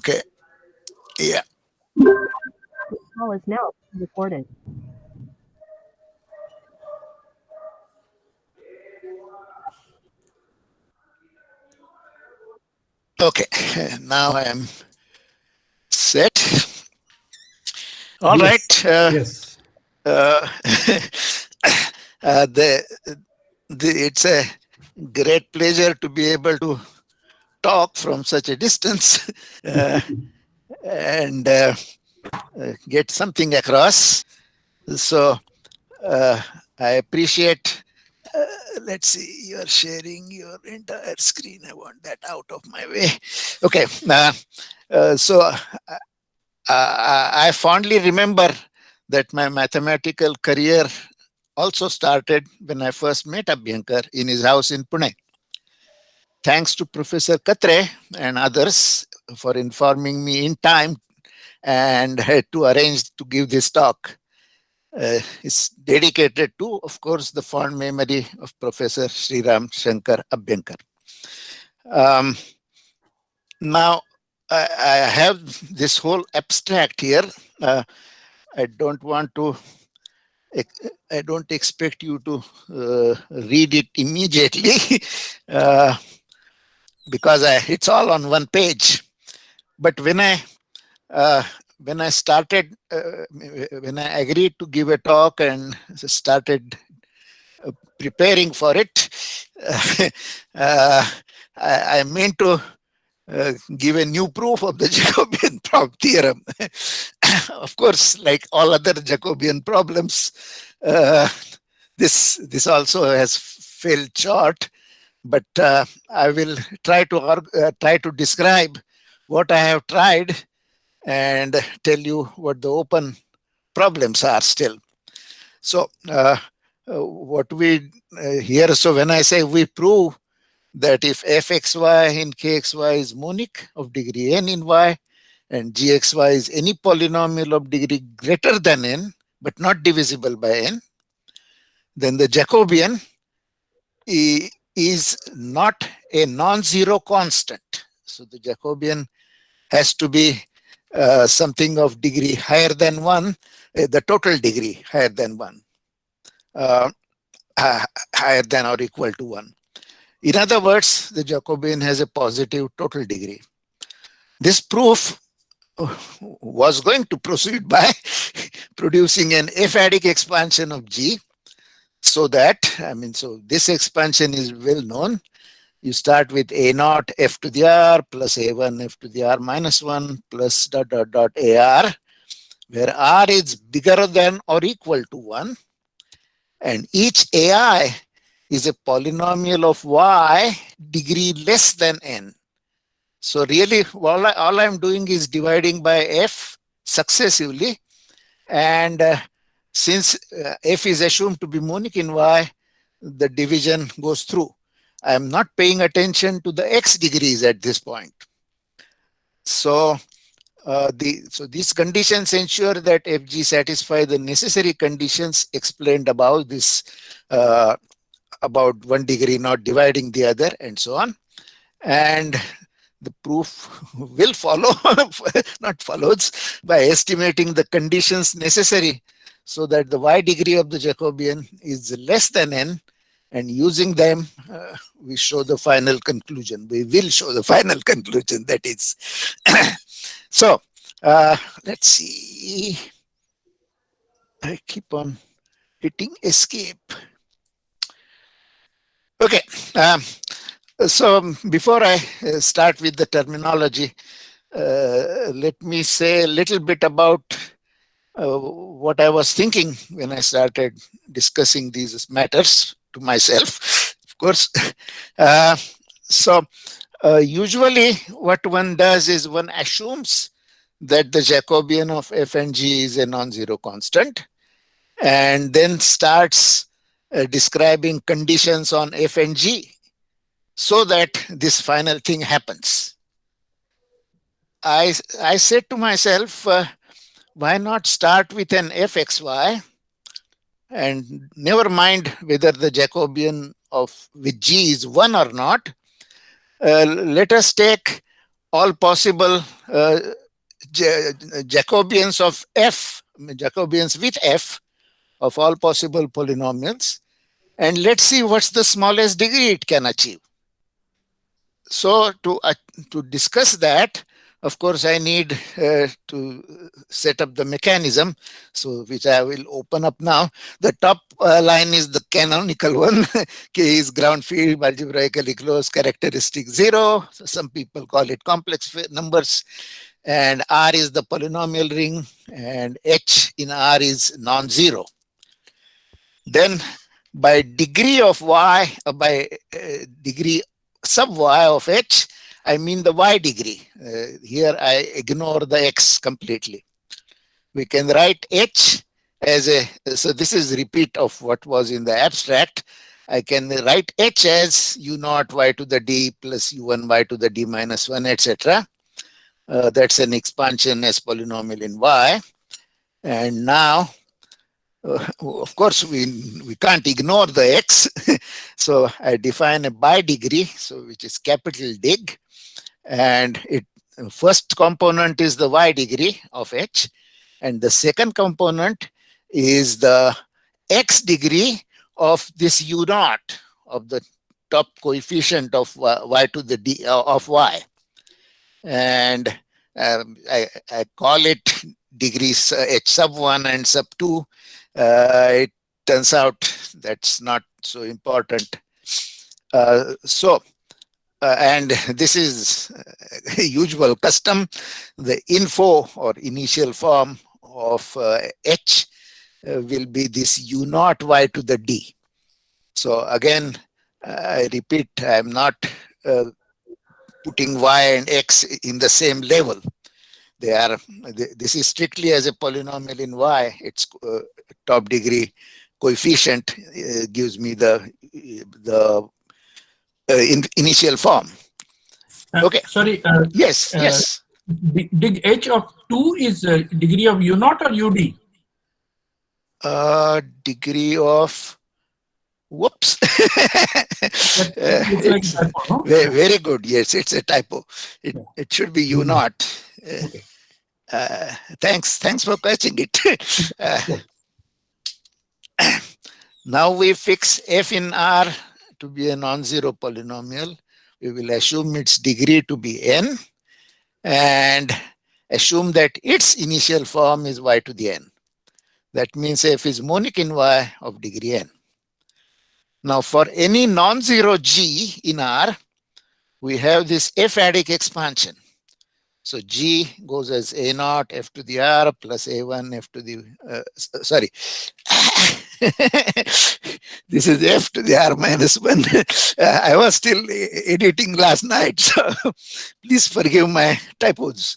Okay. Yeah. This call is now recorded. Okay. Now I am set. All Yes, right. yes. Uh, the, it's a great pleasure to be able to talk from such a distance uh, and get something across. So I appreciate. Let's see, you're sharing your entire screen. I want that out of my way. Okay. I fondly remember that my mathematical career also started when I first met Abhyankar in his house in Pune. Thanks to Professor Katre and others for informing me in time and to arrange to give this talk. It's dedicated to, of course, the fond memory of Professor Shreeram Shankar Abhyankar. Um, Now, I have this whole abstract here. Uh, I don't want to I don't expect you to read it immediately uh, because it's all on one page. But uh, when I started, when I agreed to give a talk and started preparing for it, uh, I meant to give a new proof of the Jacobian theorem. Of course, like all other Jacobian problems, uh, this also has failed short. But I will try to describe what I have tried and tell you what the open problems are still. So what we here. So when I say we prove that if fxy in kxy is monic of degree n in y and gxy is any polynomial of degree greater than n but not divisible by n, then the Jacobian is not a non-zero constant. So the Jacobian has to be something of degree higher than 1, the total degree higher than 1, uh, higher than or equal to 1. In other words, the Jacobian has a positive total degree. This proof was going to proceed by producing an f-adic expansion of G, so that, so this expansion is well known. You start with a naught f to the r plus a1 f to the r minus 1 plus dot dot dot ar, where r is bigger than or equal to 1, and each ai is a polynomial of y degree less than n. So really, all I'm doing is dividing by f successively, and since f is assumed to be monic in y, the division goes through. I am not paying attention to the x degrees at this point. So these conditions ensure that fg satisfy the necessary conditions explained above, this about one degree not dividing the other and so on. And the proof will follow, not follows, by estimating the conditions necessary so that the y degree of the Jacobian is less than n, and using them, we show the final conclusion. We will show the final conclusion, that is. So, let's see. I keep on hitting escape. Okay. So before I start with the terminology, let me say a little bit about what I was thinking when I started discussing these matters to myself, of course. Uh, so usually what one does is one assumes that the Jacobian of f and g is a non-zero constant, and then starts describing conditions on f and g so that this final thing happens. I said to myself, why not start with an fxy, and never mind whether the Jacobian of with g is 1 or not. Let us take all possible Jacobians of f, Jacobians with f of all possible polynomials, and let's see what's the smallest degree it can achieve. So to discuss that, of course, I need to set up the mechanism, so which I will open up now. The top line is the canonical one. K is ground field, algebraically closed, characteristic 0. So some people call it complex numbers. And R is the polynomial ring, and H in R is non-zero. Then by degree of y, by degree sub y of h, I mean the y degree. Here I ignore the x completely. We can write h as a, so this is repeat of what was in the abstract. I can write h as u naught y to the d plus u1 y to the d minus 1, etc. That's an expansion as polynomial in y. And now, of course, we can't ignore the x. So I define a by degree, so which is capital dig. And it first component is the y degree of h. And the second component is the x degree of this u naught, of the top coefficient of y to the d of y. And I call it degrees h sub 1 and sub 2. It turns out that's not so important. And this is a usual custom. The info or initial form of h will be this u naught y to the d. So again, I repeat, I'm not putting y and x in the same level. They are. This is strictly as a polynomial in y. Its top degree coefficient gives me the initial form. Okay. Sorry. Yes. Yes. Dig h of 2 is degree of u naught or ud? Degree of. Whoops. Like typo, no? Very good. Yes, it's a typo. It should be u naught. Okay. Thanks for catching it. Now we fix f in R to be a non-zero polynomial. We will assume its degree to be n and assume that its initial form is y to the n. That means f is monic in y of degree n. Now for any non-zero g in R, we have this f-adic expansion. So G goes as A naught F to the R plus A1 F to the, sorry. This is F to the R minus 1. I was still editing last night, so please forgive my typos.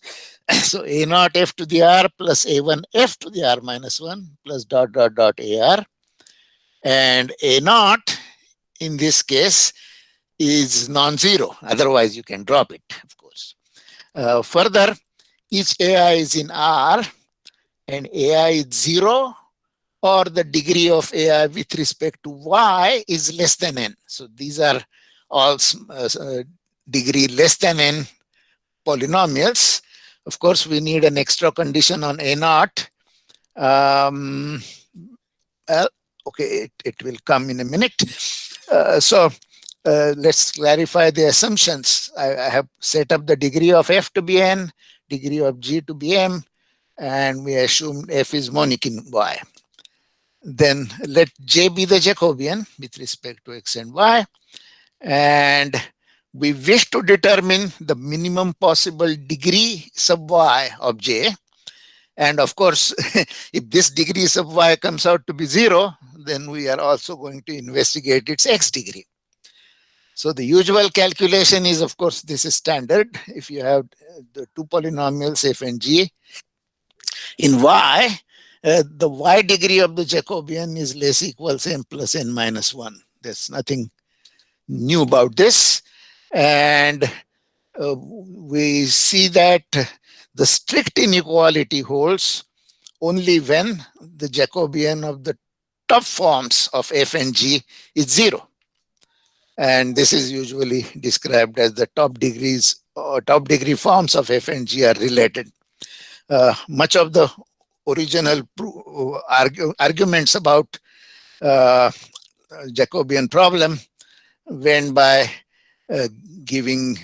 So A naught F to the R plus A1 F to the R minus 1 plus dot dot dot AR. And A naught in this case is non-zero. Otherwise, you can drop it, of course. Further, each AI is in R and AI is 0 or the degree of AI with respect to Y is less than n. So these are all degree less than n polynomials. Of course, we need an extra condition on A naught. Well, okay, it will come in a minute. Let's clarify the assumptions. I have set up the degree of f to be n, degree of g to be m, and we assume f is monic in y. Then let j be the Jacobian with respect to x and y. And we wish to determine the minimum possible degree sub y of j. And of course, if this degree sub y comes out to be 0, then we are also going to investigate its x degree. So the usual calculation is, of course, this is standard. If you have the two polynomials f and g in y, the y degree of the Jacobian is less equals n plus n minus 1. There's nothing new about this. And we see that the strict inequality holds only when the Jacobian of the top forms of f and g is 0. And this is usually described as the top degrees top degree forms of f and g are related. Much of the original arguments about Jacobian problem went by giving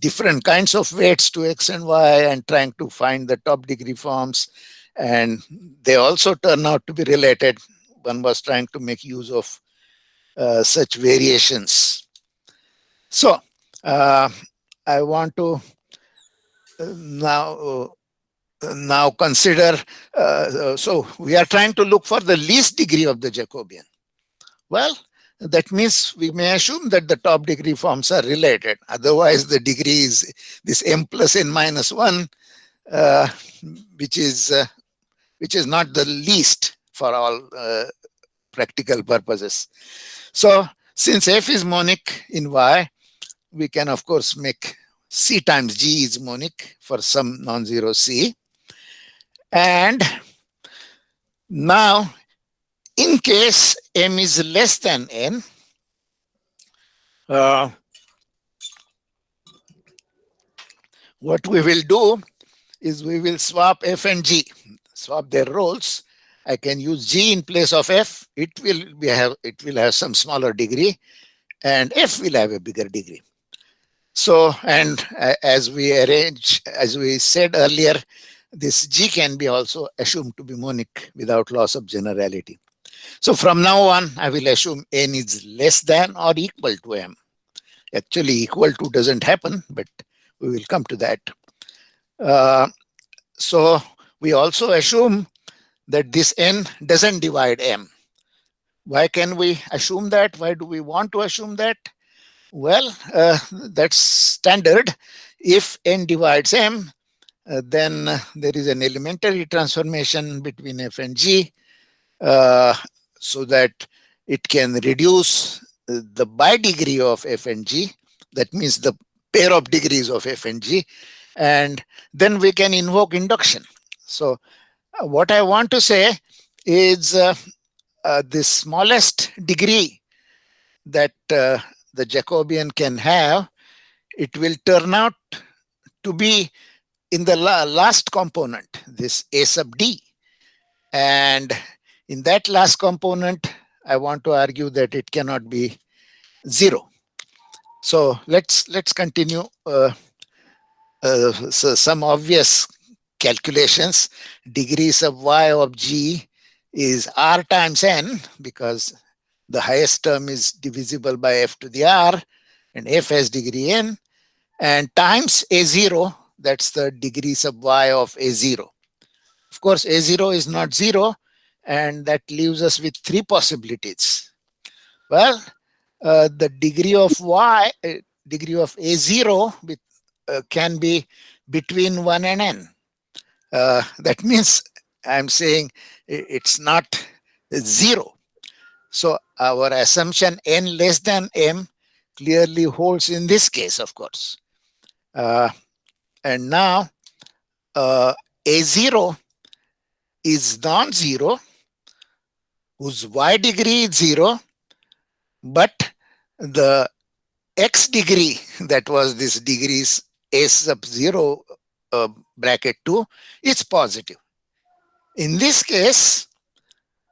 different kinds of weights to x and y and trying to find the top degree forms, and they also turn out to be related. One was trying to make use of such variations. So I want to now consider, so we are trying to look for the least degree of the Jacobian. Well, that means we may assume that the top degree forms are related. Otherwise, the degree is this m plus n minus 1, which is not the least for all practical purposes. So since f is monic in y, we can of course make c times g is monic for some non-zero c. And now, in case m is less than n, what we will do is we will swap f and g, swap their roles. I can use g in place of f. It will have some smaller degree, and f will have a bigger degree. So, and as we said earlier, this g can be also assumed to be monic without loss of generality. So from now on, I will assume n is less than or equal to m. Actually, equal to doesn't happen, but we will come to that. So we also assume that this n doesn't divide m. Why can we assume that? Why do we want to assume that? Well, that's standard. If n divides m, then there is an elementary transformation between f and g, so that it can reduce the by degree of f and g. That means the pair of degrees of f and g, and then we can invoke induction. So what I want to say is the smallest degree that the Jacobian can have, it will turn out to be in the last component, this a sub d. And in that last component, I want to argue that it cannot be 0. So let's continue so some obvious calculations. Degrees of y of g is r times n, because the highest term is divisible by f to the r, and f has degree n, and times a0, that's the degrees of y of a0. Of course, a0 is not 0, and that leaves us with 3 possibilities. Well, the degree of y, degree of a0 can be between 1 and n. That means I'm saying it's not 0. So our assumption n less than m clearly holds in this case, of course. And now a0 is non-zero, whose y degree is 0, but the x degree, that was this degrees a sub 0 bracket 2, is positive. In this case,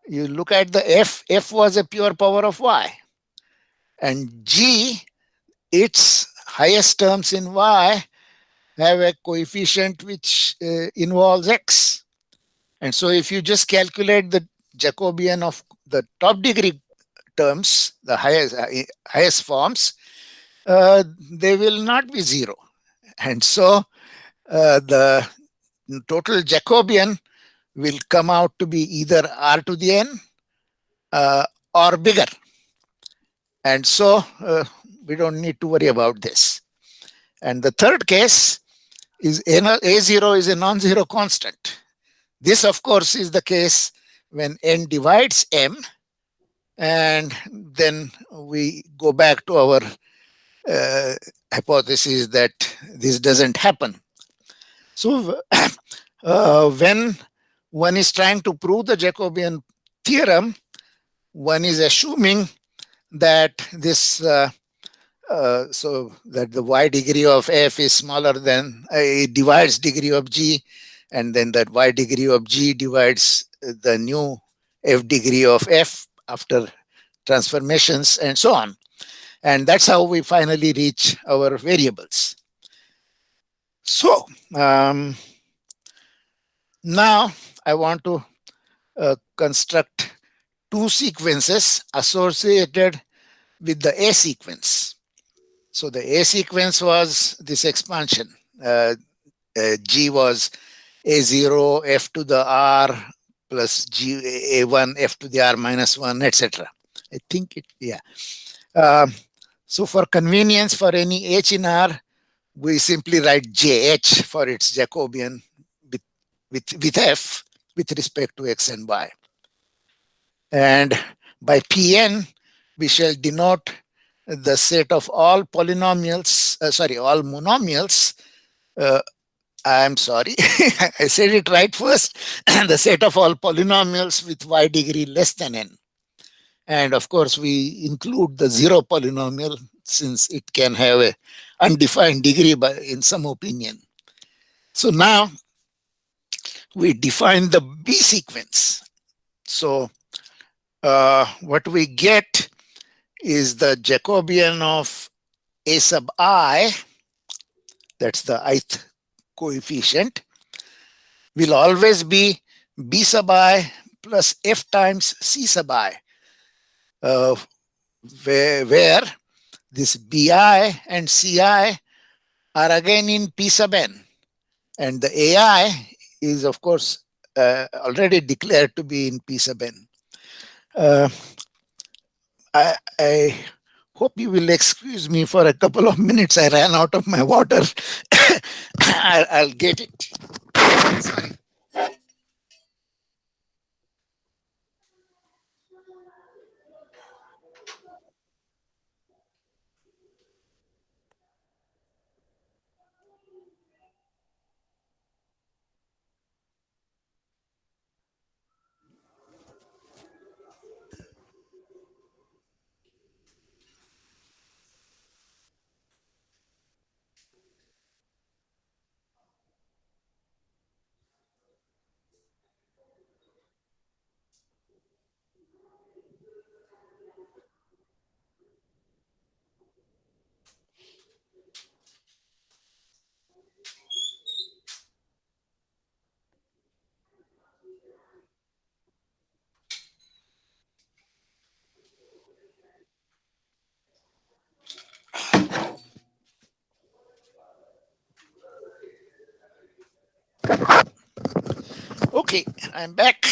you look at the f was a pure power of y, and g, its highest terms in y have a coefficient which involves x. And so if you just calculate the Jacobian of the top degree terms, the highest forms, they will not be 0. And so the total Jacobian will come out to be either r to the n or bigger. And so we don't need to worry about this. And the third case is a0 is a non-zero constant. This, of course, is the case when n divides m, and then we go back to our hypothesis that this doesn't happen. So when one is trying to prove the Jacobian theorem, one is assuming that this so that the y degree of f is smaller than, it divides degree of g, and then that y degree of g divides the new f degree of f after transformations and so on. And that's how we finally reach our variables. So now I want to construct two sequences associated with the A sequence. So the A sequence was this expansion. G was A0 f to the r plus G A1 f to the r minus 1, etc. I think it, yeah. So for convenience, for any h in R, we simply write JH for its Jacobian with f with respect to x and y. And by Pn, we shall denote the set of all polynomials, all monomials. I'm sorry, I said it right first. The set of all polynomials with y degree less than n. And of course, we include the zero polynomial since it can have a undefined degree in some opinion. So now we define the B sequence. So what we get is the Jacobian of A sub I, that's the ith coefficient, will always be B sub I plus F times C sub I, where this BI and CI are again in P sub n. And the AI is, of course, already declared to be in P sub n. I hope you will excuse me for a couple of minutes. I ran out of my water. I'll get it. Sorry. Okay, I'm back.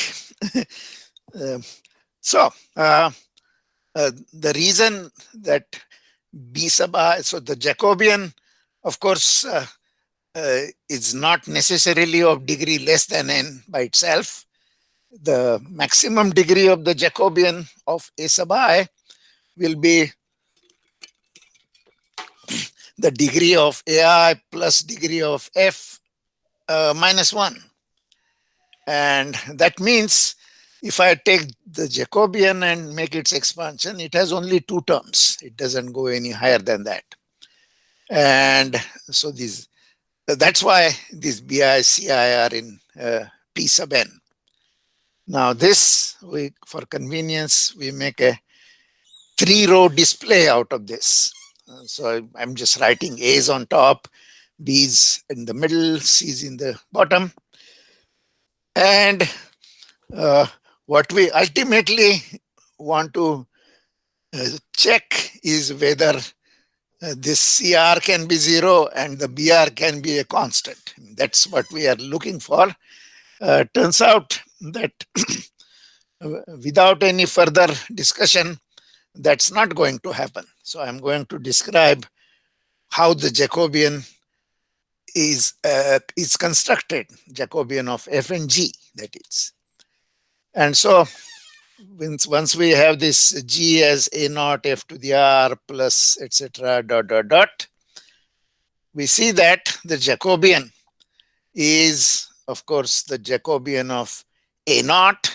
So the reason that B sub I, so the Jacobian, of course, is not necessarily of degree less than n by itself. The maximum degree of the Jacobian of A sub I will be the degree of AI plus degree of F minus 1. And that means if I take the Jacobian and make its expansion, it has only two terms. It doesn't go any higher than that. And so that's why these BI, CI are in P sub n. Now this, for convenience, we make a 3-row display out of this. So I'm just writing A's on top, B's in the middle, C's in the bottom. And what we ultimately want to check is whether this CR can be 0 and the BR can be a constant. That's what we are looking for. Turns out that without any further discussion, that's not going to happen. So I'm going to describe how the Jacobian is constructed, Jacobian of f and g, that is. And so once we have this g as a naught f to the r plus etc. dot dot dot, we see that the Jacobian is, of course, the Jacobian of a naught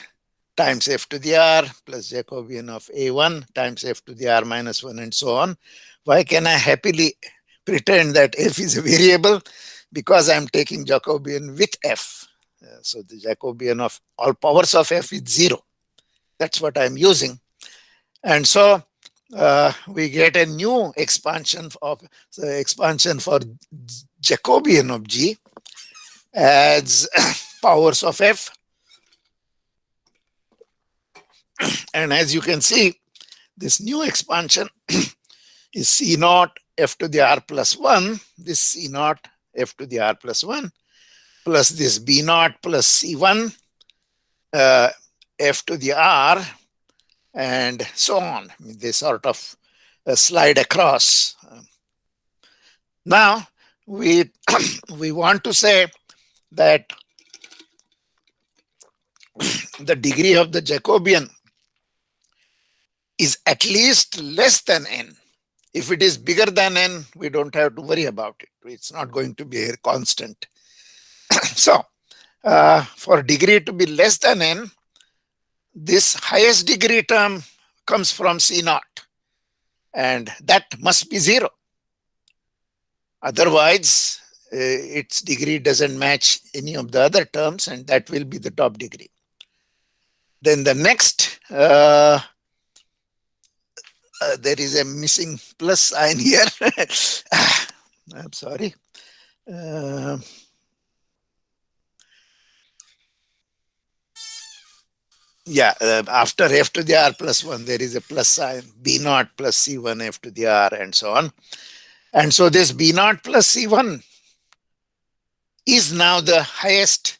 times f to the r plus Jacobian of a1 times f to the r minus 1 and so on. Why can I happily pretend that f is a variable? Because I'm taking Jacobian with f. So the Jacobian of all powers of f is 0. That's what I'm using. And so we get a new expansion for Jacobian of G as powers of f. And as you can see, this new expansion is C naught f to the r plus 1, this C naught f to the r plus 1, plus this B naught plus C1 f to the r, and so on. They sort of slide across. Now, we want to say that the degree of the Jacobian is at least less than n. If it is bigger than n, we don't have to worry about it. It's not going to be a constant. So, for degree to be less than n, this highest degree term comes from C naught, and that must be 0. Otherwise, its degree doesn't match any of the other terms, and that will be the top degree. Then the next, there is a missing plus sign here. I'm sorry. After f to the r plus 1, there is a plus sign, b naught plus c1 f to the r, and so on. And so this b naught plus c1 is now the highest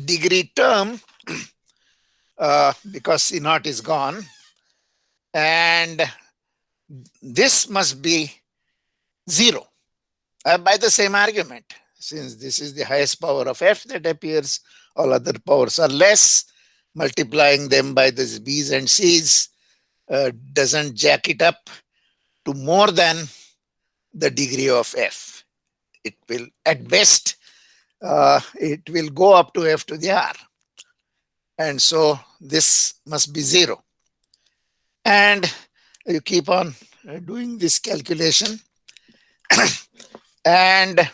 degree term because c naught is gone. And this must be 0 by the same argument. Since this is the highest power of f that appears, all other powers are less. Multiplying them by these b's and c's doesn't jack it up to more than the degree of f. It will, at best, it will go up to f to the r. And so this must be 0. And you keep on doing this calculation. And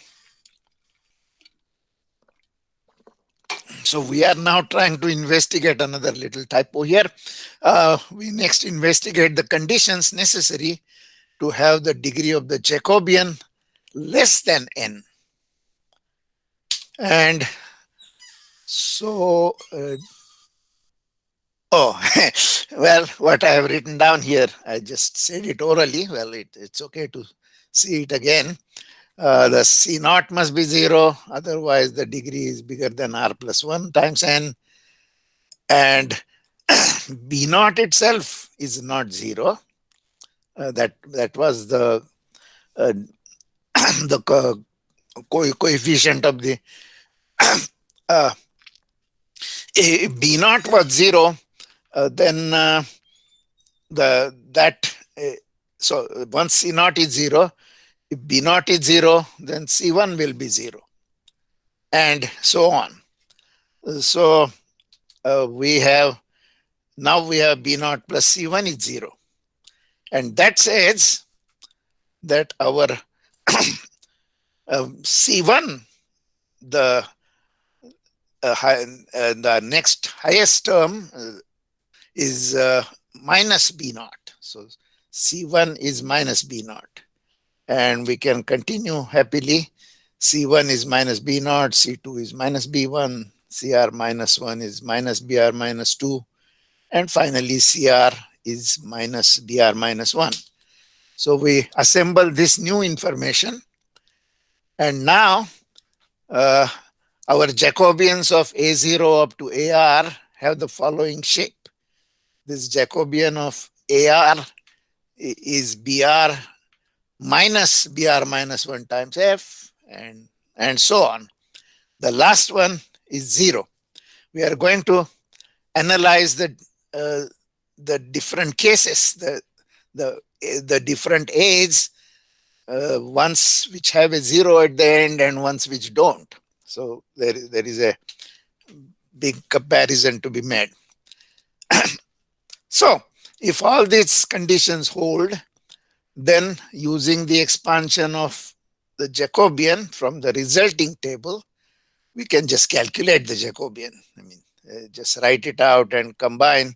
so we are now trying to investigate another little typo here. We next investigate the conditions necessary to have the degree of the Jacobian less than n. And so, well, what I have written down here, I just said it orally. Well, it's okay to see it again. The C naught must be 0, otherwise the degree is bigger than r plus 1 times n. And B naught itself is not 0. That was the coefficient of the if B naught was 0, then so once C naught is 0, if B naught is 0, then C1 will be 0, and so on. So we have B naught plus C1 is 0. And that says that our C1, the next highest term is minus B naught. So C1 is minus B naught. And we can continue happily. C1 is minus B naught, C2 is minus B1, CR minus 1 is minus BR minus 2, and finally CR is minus BR minus 1. So we assemble this new information, and now our Jacobians of A0 up to AR have the following shape. This Jacobian of AR is BR minus BR minus 1 times F, and so on. The last one is 0. We are going to analyze the different cases, the different A's, ones which have a 0 at the end and ones which don't. So there is a big comparison to be made. So if all these conditions hold, then using the expansion of the Jacobian from the resulting table, we can just calculate the Jacobian. I mean, just write it out and combine.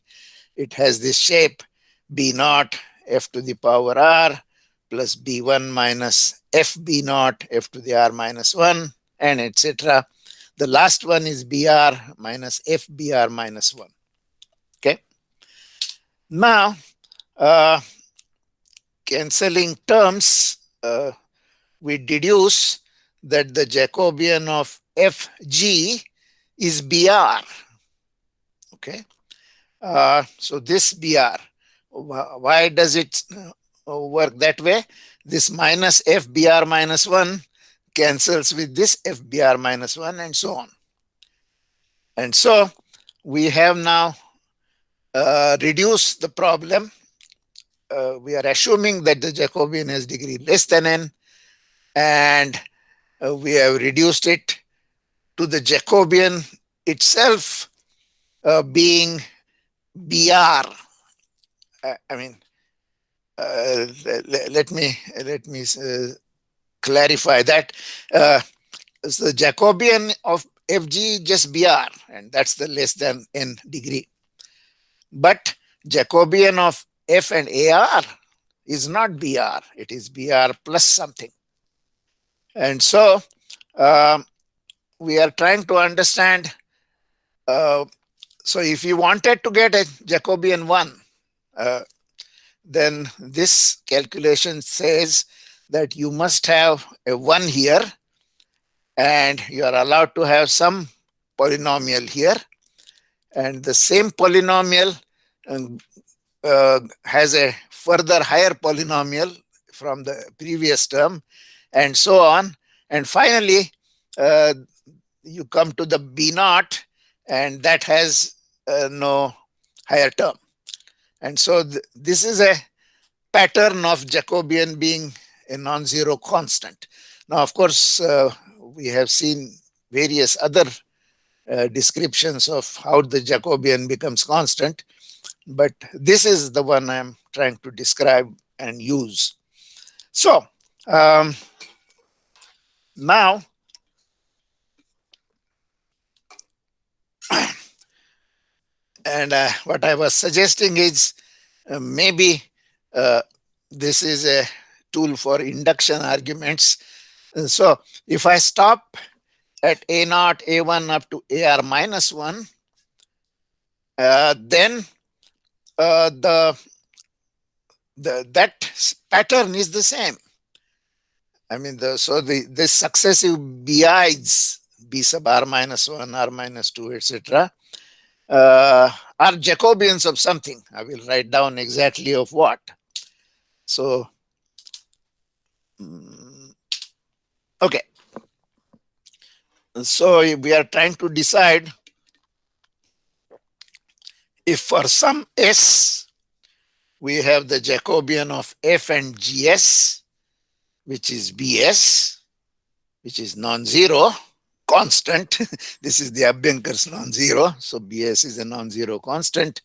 It has this shape b naught f to the power r plus b1 minus f b naught f to the r minus 1, and etc. The last one is br minus f br minus 1. Okay. Now, cancelling terms, we deduce that the Jacobian of fg is br. Okay. So this br, why does it work that way? This minus fbr minus 1 cancels with this fbr minus 1 and so on. And so we have now reduced the problem. We are assuming that the Jacobian has degree less than n, and we have reduced it to the Jacobian itself being br. I mean, let me clarify that. So the Jacobian of fg just br, and that's the less than n degree. But Jacobian of f and ar is not br, it is br plus something. And so we are trying to understand. So if you wanted to get a Jacobian 1, then this calculation says that you must have a 1 here, and you are allowed to have some polynomial here, and the same polynomial has a further higher polynomial from the previous term, and so on. And finally, you come to the b naught, and that has no higher term. And so this is a pattern of Jacobian being a non-zero constant. Now, of course, we have seen various other descriptions of how the Jacobian becomes constant, but this is the one I'm trying to describe and use. So now and what I was suggesting is maybe this is a tool for induction arguments. And so if I stop at a naught, a1 up to ar minus 1, then that pattern is the same. I mean, the successive bi's, b sub r minus 1, r minus 2, etc., are Jacobians of something. I will write down exactly of what. So, okay. So we are trying to decide if for some s we have the Jacobian of f and gs, which is bs, which is non-zero constant. This is the Abhyankar's non-zero. So bs is a non-zero constant.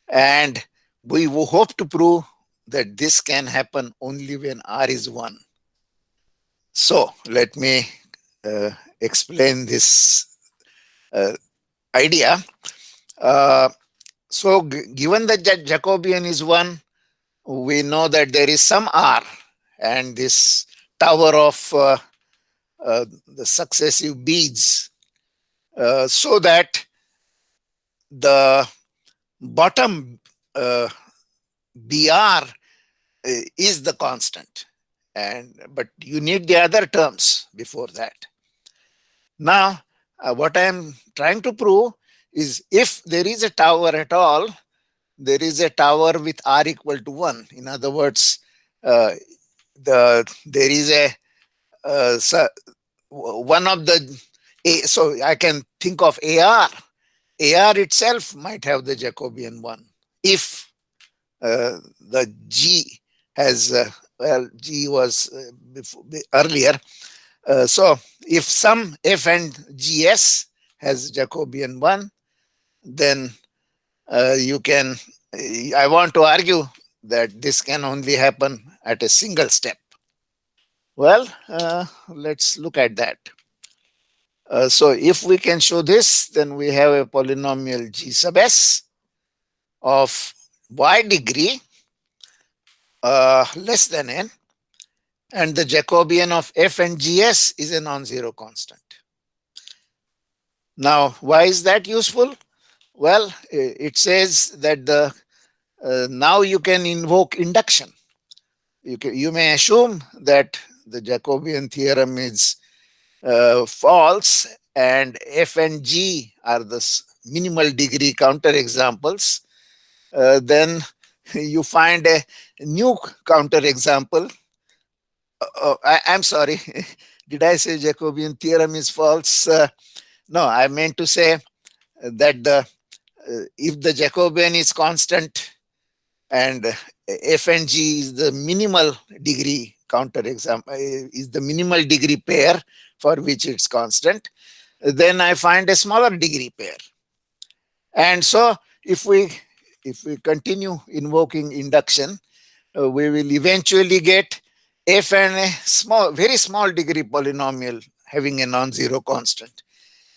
And we hope to prove that this can happen only when r is 1. So let me explain this idea. So given that Jacobian is 1, we know that there is some r, and this tower of the successive beads, so that the bottom br is the constant, but you need the other terms before that. Now, what I am trying to prove is if there is a tower at all, there is a tower with r equal to 1. In other words, there is a one of the so I can think of AR. AR itself might have the Jacobian 1 if the G has well, G was earlier. So if some f and gs has Jacobian 1, then you can, I want to argue that this can only happen at a single step. Well, let's look at that. So if we can show this, then we have a polynomial g sub s of y degree less than n, and the Jacobian of f and gs is a non-zero constant. Now, why is that useful? Well, it says that now you can invoke induction. You may assume that the Jacobian theorem is false, and f and g are the minimal degree counterexamples. Then you find a new counterexample. I'm sorry, did I say Jacobian theorem is false? No, I meant to say that if the Jacobian is constant and f and g is the minimal degree counterexample, is the minimal degree pair for which it's constant, then I find a smaller degree pair. And so if we continue invoking induction, we will eventually get f and a very small degree polynomial having a non-zero constant.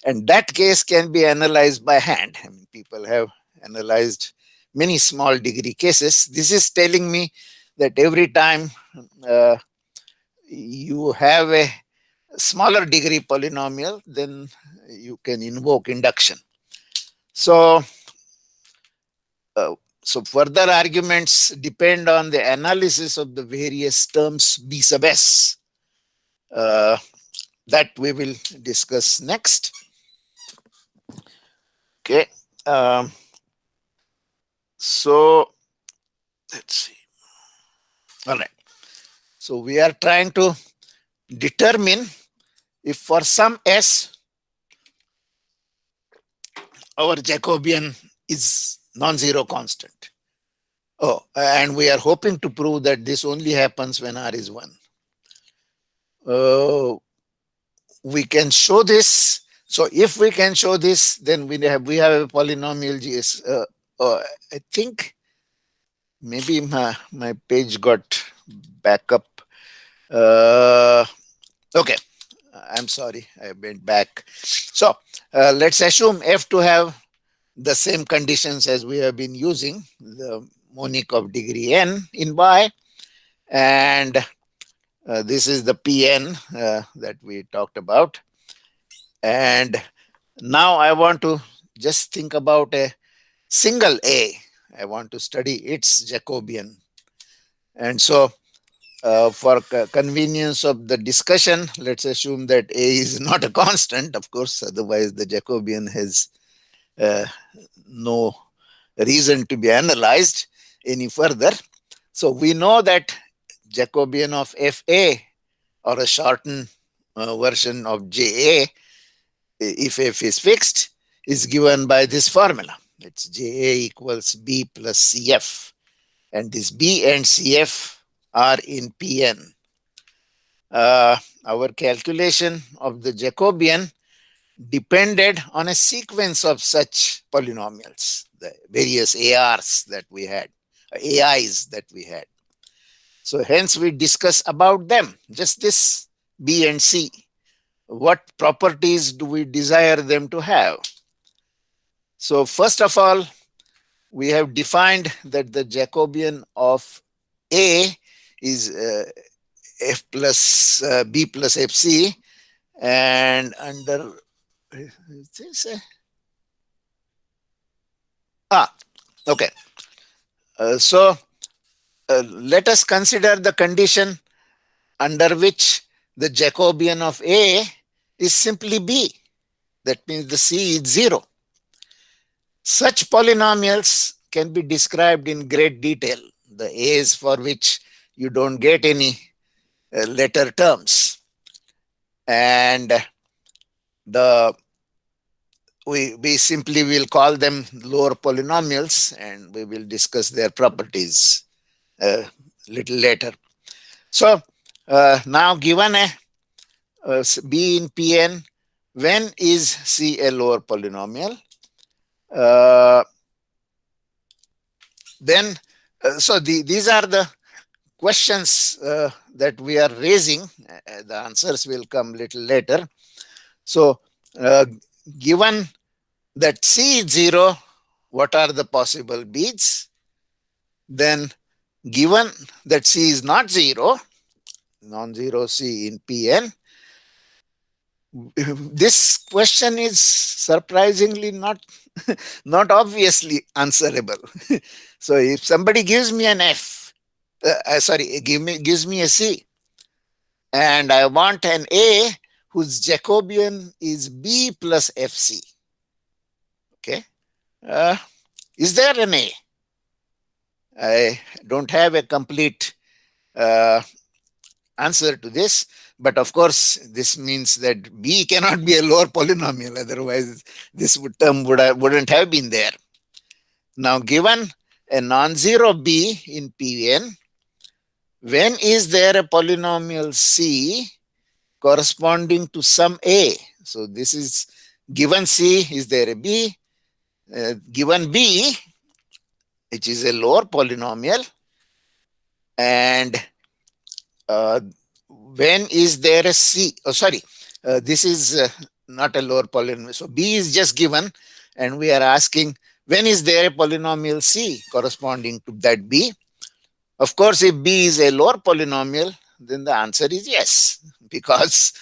And that case can be analyzed by hand. I mean, people have analyzed many small degree cases. This is telling me that every time you have a smaller degree polynomial, then you can invoke induction. So further arguments depend on the analysis of the various terms b sub s. That we will discuss next. Okay. So let's see. All right. So we are trying to determine if for some s our Jacobian is non-zero constant. Oh, and we are hoping to prove that this only happens when r is 1. We can show this. So if we can show this, then we have a polynomial gs. I think maybe my page got back up. Okay, I'm sorry, I went back. So let's assume f to have the same conditions as we have been using, the monic of degree n in y, and this is the Pn that we talked about. And now I want to just think about a single A. I want to study its Jacobian. And so for convenience of the discussion, let's assume that A is not a constant, of course, otherwise the Jacobian has no reason to be analyzed any further. So we know that Jacobian of FA, or a shortened version of JA, if f is fixed, is given by this formula. It's JA equals B plus CF. And this B and CF are in Pn. Our calculation of the Jacobian depended on a sequence of such polynomials, the various ARs that we had, AIs that we had. So hence we discuss about them, just this B and C. What properties do we desire them to have? So first of all, we have defined that the Jacobian of A is f plus B plus FC, and under this okay. So let us consider the condition under which the Jacobian of A is simply B. That means the C is 0. Such polynomials can be described in great detail. The A's for which you don't get any letter terms. And we simply will call them lower polynomials, and we will discuss their properties a little later. So now given a B in Pn, when is C a lower polynomial? Uh, then, these are the questions that we are raising. The answers will come little later. So, given that C is 0, what are the possible beats? Then, given that C is not 0, non-zero C in Pn, this question is surprisingly not obviously answerable. So if somebody gives me an F, gives me a C, and I want an A whose Jacobian is B plus FC. Okay. Is there an A? I don't have a complete answer to this, but of course, this means that B cannot be a lower polynomial. Otherwise, this term wouldn't have been there. Now, given a non-zero B in Pn, when is there a polynomial C corresponding to some A? So this is given C, is there a B? Given B, which is a lower polynomial, and when is there a C? Oh, sorry, this is not a lower polynomial. So B is just given, and we are asking when is there a polynomial C corresponding to that B? Of course, if B is a lower polynomial, then the answer is yes, because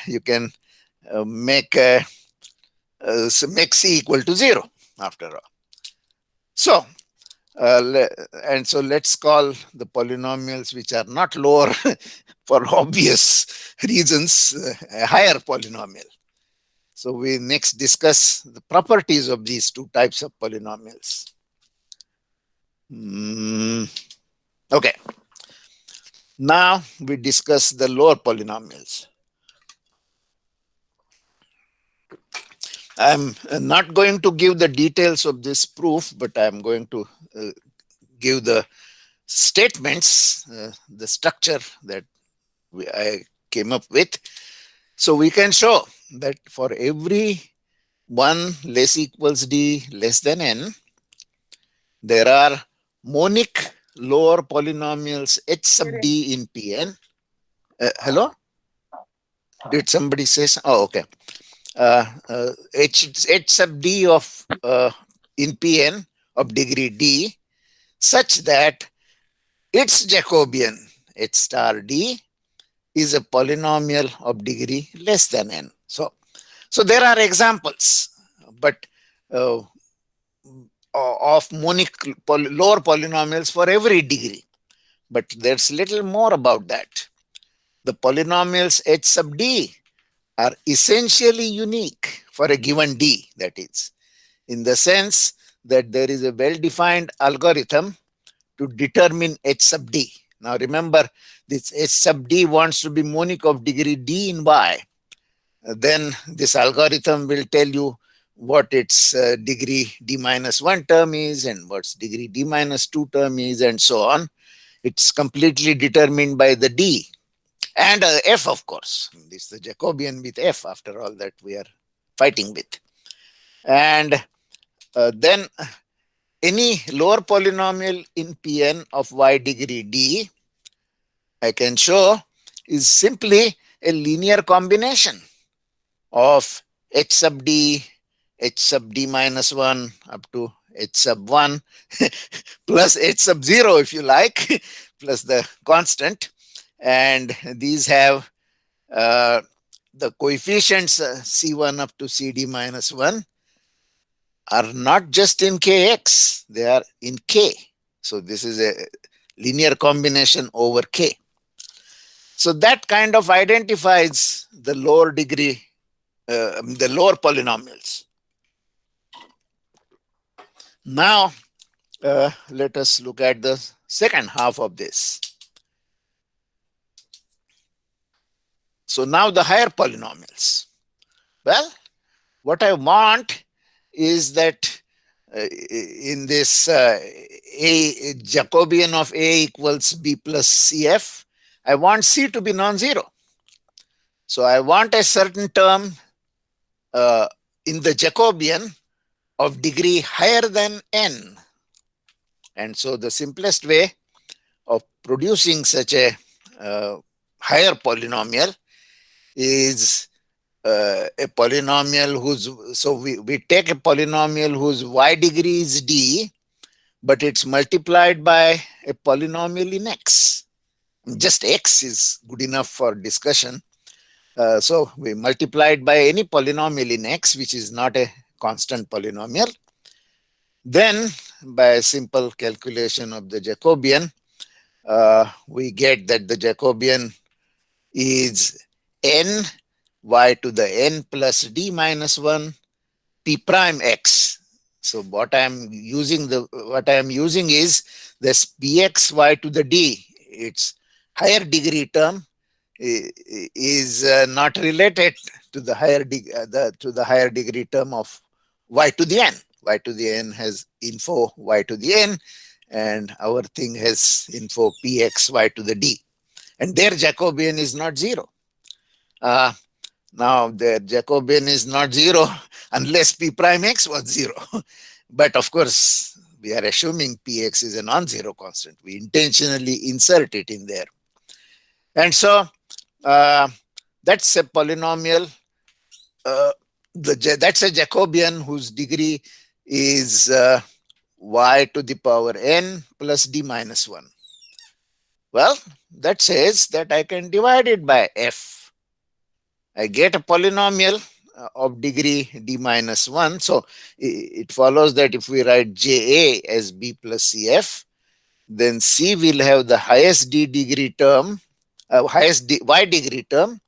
you can make C equal to 0 after all. So, so let's call the polynomials which are not lower for obvious reasons a higher polynomial. So we next discuss the properties of these two types of polynomials. Okay. Now we discuss the lower polynomials. I'm not going to give the details of this proof, but I'm going to give the statements, the structure that I came up with. So we can show that for every 1 less equals d less than n, there are monic lower polynomials h sub d in Pn. Hello? Did somebody say so? Oh, okay. H sub d of in Pn of degree d such that its Jacobian h star d is a polynomial of degree less than n. So there are examples, but of monic lower polynomials for every degree. But there's little more about that. The polynomials h sub d are essentially unique for a given d, that is, in the sense that there is a well-defined algorithm to determine h sub d. Now remember, this h sub d wants to be monic of degree d in y. Then this algorithm will tell you what its degree d minus 1 term is and what's degree d minus 2 term is and so on. It's completely determined by the d. And f, of course. This is the Jacobian with f, after all, that we are fighting with. And then any lower polynomial in Pn of y degree d, I can show, is simply a linear combination of h sub d minus 1 up to h sub 1 plus h sub 0, if you like, plus the constant. And these have the coefficients C1 up to CD minus 1 are not just in Kx, they are in K. So this is a linear combination over K. So that kind of identifies the lower degree, the lower polynomials. Now, let us look at the second half of this. So now the higher polynomials. Well, what I want is that in this A Jacobian of A equals B plus CF, I want C to be non-zero. So I want a certain term in the Jacobian of degree higher than n. And so the simplest way of producing such a higher polynomial is a polynomial whose, so we take a polynomial whose y degree is d, but it's multiplied by a polynomial in x. Just x is good enough for discussion. So we multiplied by any polynomial in x, which is not a constant polynomial. Then by a simple calculation of the Jacobian, we get that the Jacobian is n y to the n plus d minus 1 p prime x. So what I am using is this px y to the d. Its higher degree term is not related to the higher degree term of y to the n. Y to the n has info y to the n, and our thing has info px y to the d. And their Jacobian is not 0. Now the Jacobian is not 0 unless p prime x was 0. But of course, we are assuming px is a non-zero constant. We intentionally insert it in there. And so that's a polynomial. That's a Jacobian whose degree is y to the power n plus d minus 1. Well, that says that I can divide it by f. I get a polynomial of degree d minus 1. So it follows that if we write ja as b plus cf, then c will have the highest d degree term, highest y degree term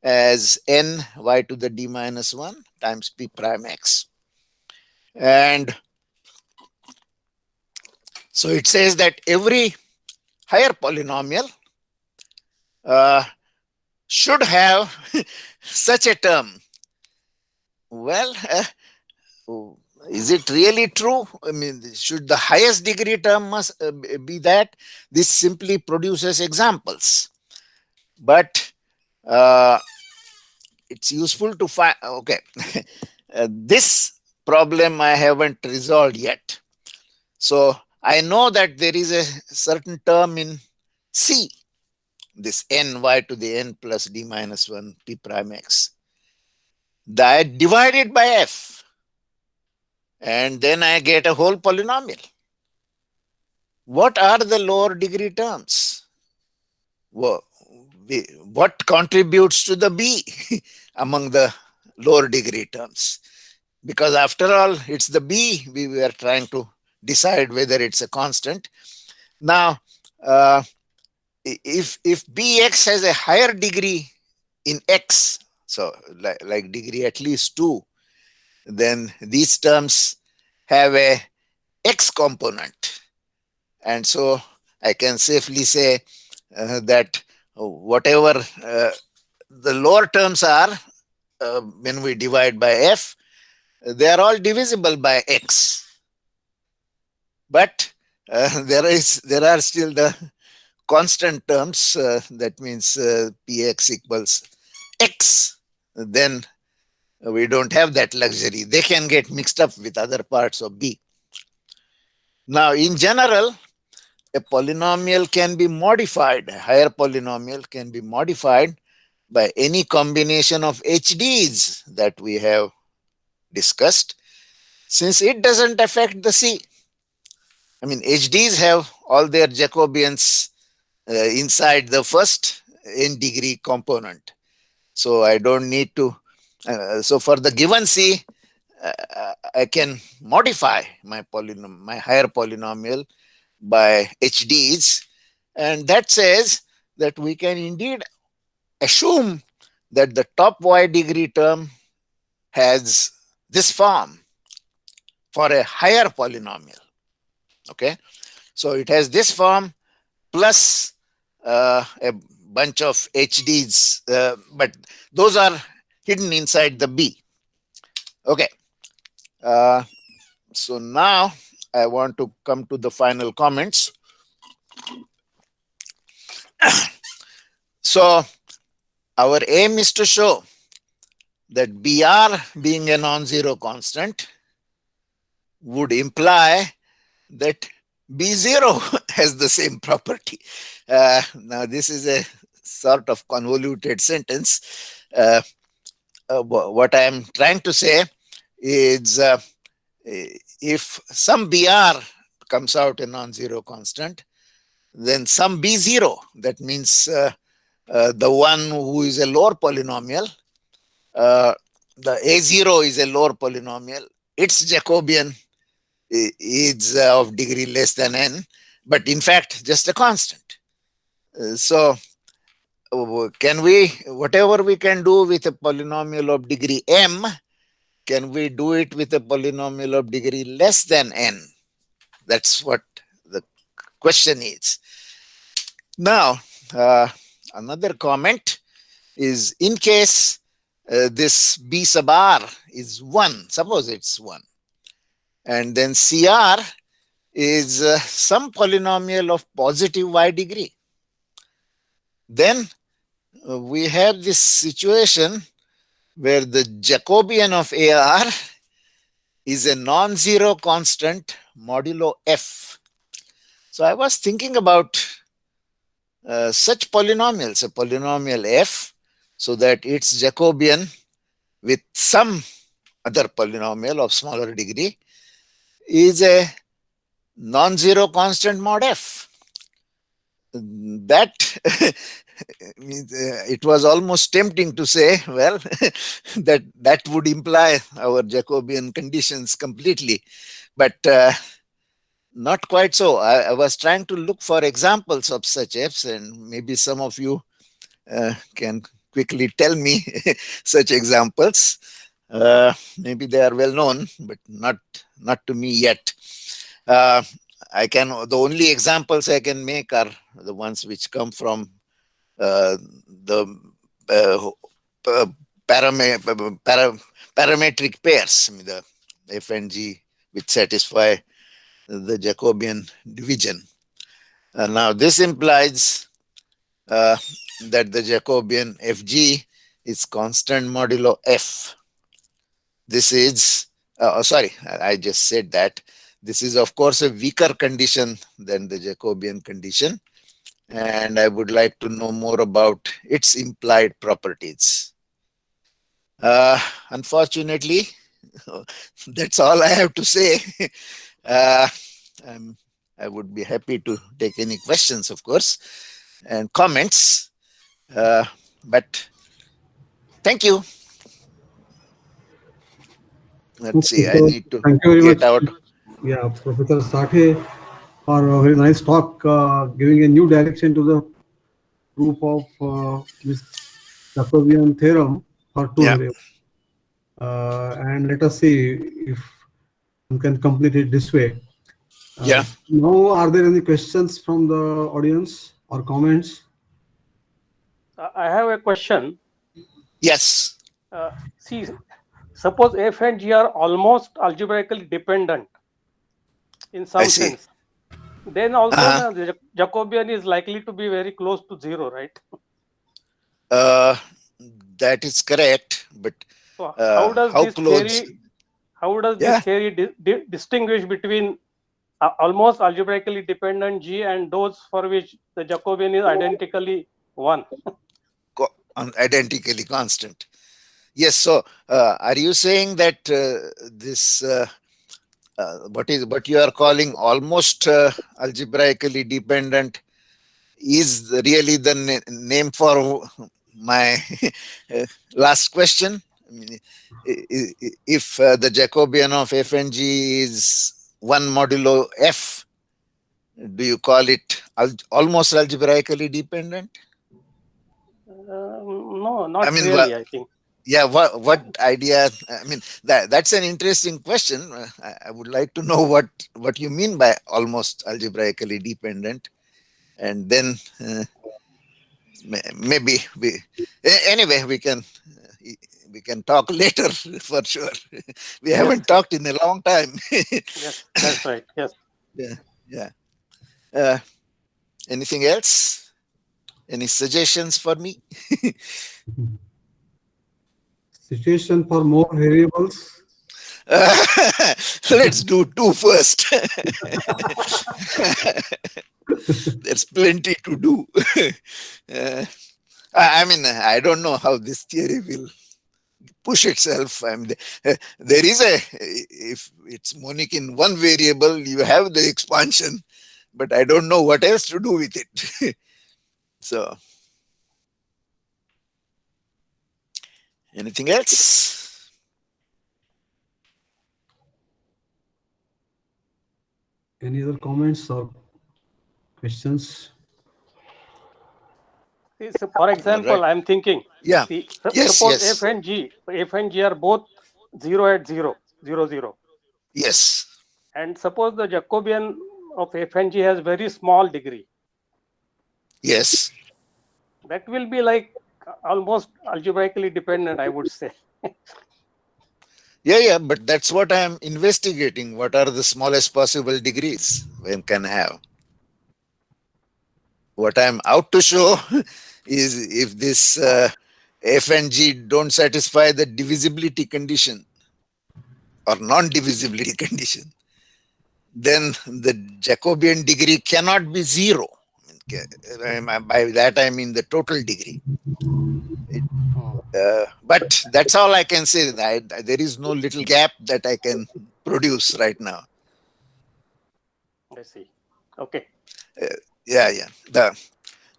as n y to the d minus 1 times p prime x. And so it says that every higher polynomial should have such a term. Well, is it really true? I mean, should the highest degree term must be that? This simply produces examples. But it's useful to find, okay, this problem I haven't resolved yet. So I know that there is a certain term in C, this n y to the n plus d minus 1 p prime x. I divide it by f, and then I get a whole polynomial. What are the lower degree terms? What contributes to the b among the lower degree terms? Because after all, it's the b we were trying to decide whether it's a constant. Now, if bx has a higher degree in x, so like degree at least 2, then these terms have a x component. And so I can safely say that whatever the lower terms are, when we divide by f, they are all divisible by x. But there are still the constant terms, that means px equals x. Then we don't have that luxury. They can get mixed up with other parts of b. Now, in general, a polynomial can be modified, a higher polynomial can be modified by any combination of HDs that we have discussed, since it doesn't affect the C. I mean, HDs have all their Jacobians inside the first n degree component. So I don't need to, so for the given C, I can modify my higher polynomial by HDs, and that says that we can indeed assume that the top y degree term has this form for a higher polynomial. Okay, so it has this form plus a bunch of HDs, but those are hidden inside the B. Okay, so now I want to come to the final comments. So our aim is to show that BR being a non-zero constant would imply that B0 has the same property. Now, this is a sort of convoluted sentence. What I am trying to say is if some BR comes out a non-zero constant, then some B0, that means the one who is a lower polynomial, the A0 is a lower polynomial, its Jacobian is of degree less than n, but in fact just a constant. So can we, whatever we can do with a polynomial of degree m, can we do it with a polynomial of degree less than n? That's what the question is. Now, another comment is, in case this B sub r is 1, suppose it's 1, and then CR is some polynomial of positive y degree, then we have this situation where the Jacobian of AR is a non-zero constant modulo f. So I was thinking about such polynomials, a polynomial f, so that its Jacobian with some other polynomial of smaller degree is a non-zero constant mod f. That it was almost tempting to say, well, that would imply our Jacobian conditions completely, but not quite so. I was trying to look for examples of such f's, and maybe some of you can quickly tell me such examples. Maybe they are well known, but not to me yet. The only examples I can make are the ones which come from the parametric pairs, I mean, the f and g, which satisfy the Jacobian division. Now, this implies that the Jacobian fg is constant modulo f. This is, sorry, I just said that. This is, of course, a weaker condition than the Jacobian condition, and I would like to know more about its implied properties. Unfortunately, that's all I have to say. I would be happy to take any questions, of course, and comments, but thank you. Let's see, I need to thank you very get much. out. Yeah, Professor Sathaye, for a very nice talk, giving a new direction to the proof of this Jacobian theorem for two Yeah. variables. And let us see if you can complete it this way. Yeah. Now, are there any questions from the audience or comments? I have a question. Yes. See, suppose f and g are almost algebraically dependent in I some see. sense, then also Uh-huh. the Jacobian is likely to be very close to zero, right? That is correct, but So how does how this close? theory? How does this Yeah. theory distinguish between almost algebraically dependent G and those for which the Jacobian is identically 1? Identically constant. Yes. So, are you saying that this what you are calling almost algebraically dependent is really the name for my last question? I mean, if the Jacobian of f and g is 1 modulo f, do you call it almost algebraically dependent? No, not I mean, really, I think. yeah, what idea? I mean, that's an interesting question. I would like to know what you mean by almost algebraically dependent, and then maybe anyway we can talk later for sure. We Yes, haven't talked in a long time. yes, that's right. Yes. Yeah. Anything else? Any suggestions for me? situation for more variables. Let's do 2 first. There's plenty to do. I mean, I don't know how this theory will push itself. I mean, there is if it's monic in one variable, you have the expansion, but I don't know what else to do with it. So, anything else? Any other comments or questions? So for example, right. I'm thinking, Yeah. Yes, suppose yes. F and G are both 0 at 0, 0, 0. Yes. And suppose the Jacobian of F and G has very small degree. Yes. That will be like almost algebraically dependent, I would say. Yeah, but that's what I'm investigating. What are the smallest possible degrees one can have? What I'm out to show is if this F and G don't satisfy the divisibility condition or non-divisibility condition, then the Jacobian degree cannot be 0. By that I mean the total degree. But that's all I can say. There is no little gap that I can produce right now. I see. Okay. Yeah.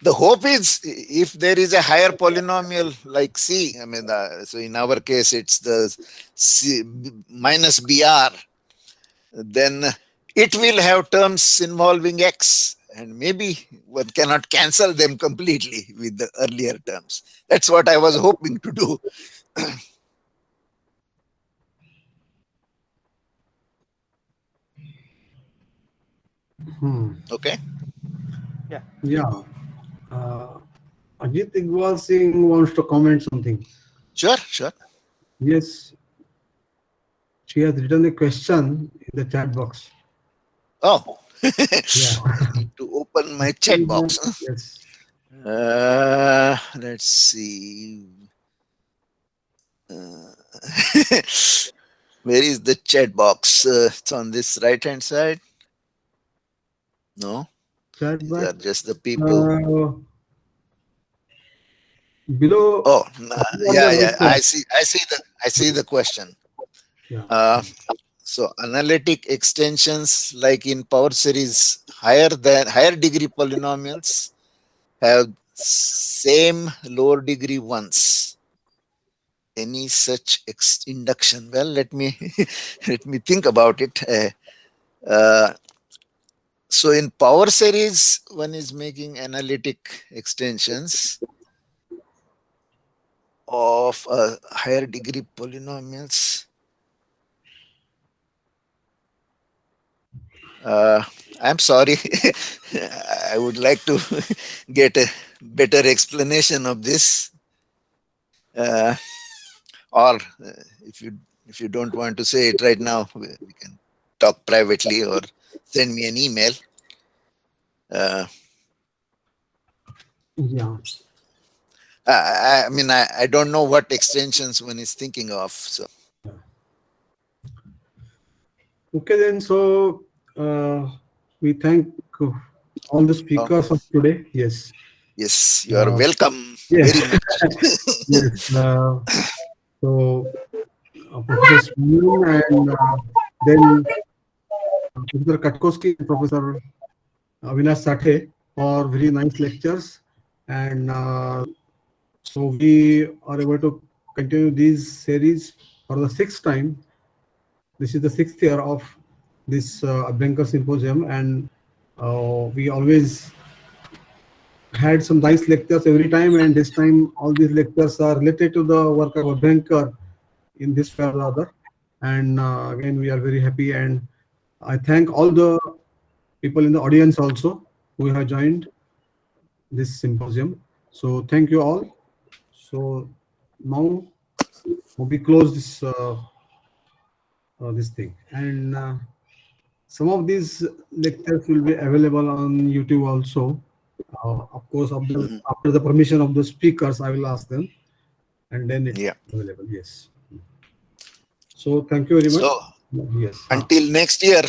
The hope is if there is a higher polynomial like C, I mean, so in our case it's the C minus BR, then it will have terms involving X, and maybe one cannot cancel them completely with the earlier terms. That's what I was hoping to do. Okay. Yeah. Ajit Iqbal Singh wants to comment something. Sure. Yes. She has written a question in the chat box. Oh, Yeah. need to open my chat box. Yes. Let's see. Where is the chat box? It's on this right hand side. No, Chat these box. are just the people. Below. Oh, yeah. I see the question. Yeah. So analytic extensions like in power series higher degree polynomials have same lower degree ones. Any such induction? Well, let me think about it. So in power series, one is making analytic extensions of higher degree polynomials. I'm sorry. I would like to get a better explanation of this. Or if you don't want to say it right now, we can talk privately or send me an email. Yeah. I mean, I don't know what extensions one is thinking of. So. Okay, then. So we thank all the speakers of today. Yes. Yes, you are welcome yes. very much. Yes. So Professor Shreeram and then Professor Katkowski and Professor Avinash Sathaye for very nice lectures. And so we are able to continue these series for the 6th time. This is the 6th year of this Abhyankar Symposium, and we always had some nice lectures every time, and this time all these lectures are related to the work of Abhyankar in this way or the other. And again, we are very happy, and I thank all the people in the audience also who have joined this symposium. So thank you all. So now we close this thing, and some of these lectures will be available on YouTube also. Of course, after the permission of the speakers, I will ask them. and then it's Yeah. available. Yes. So thank you very much. So Yes. until next year.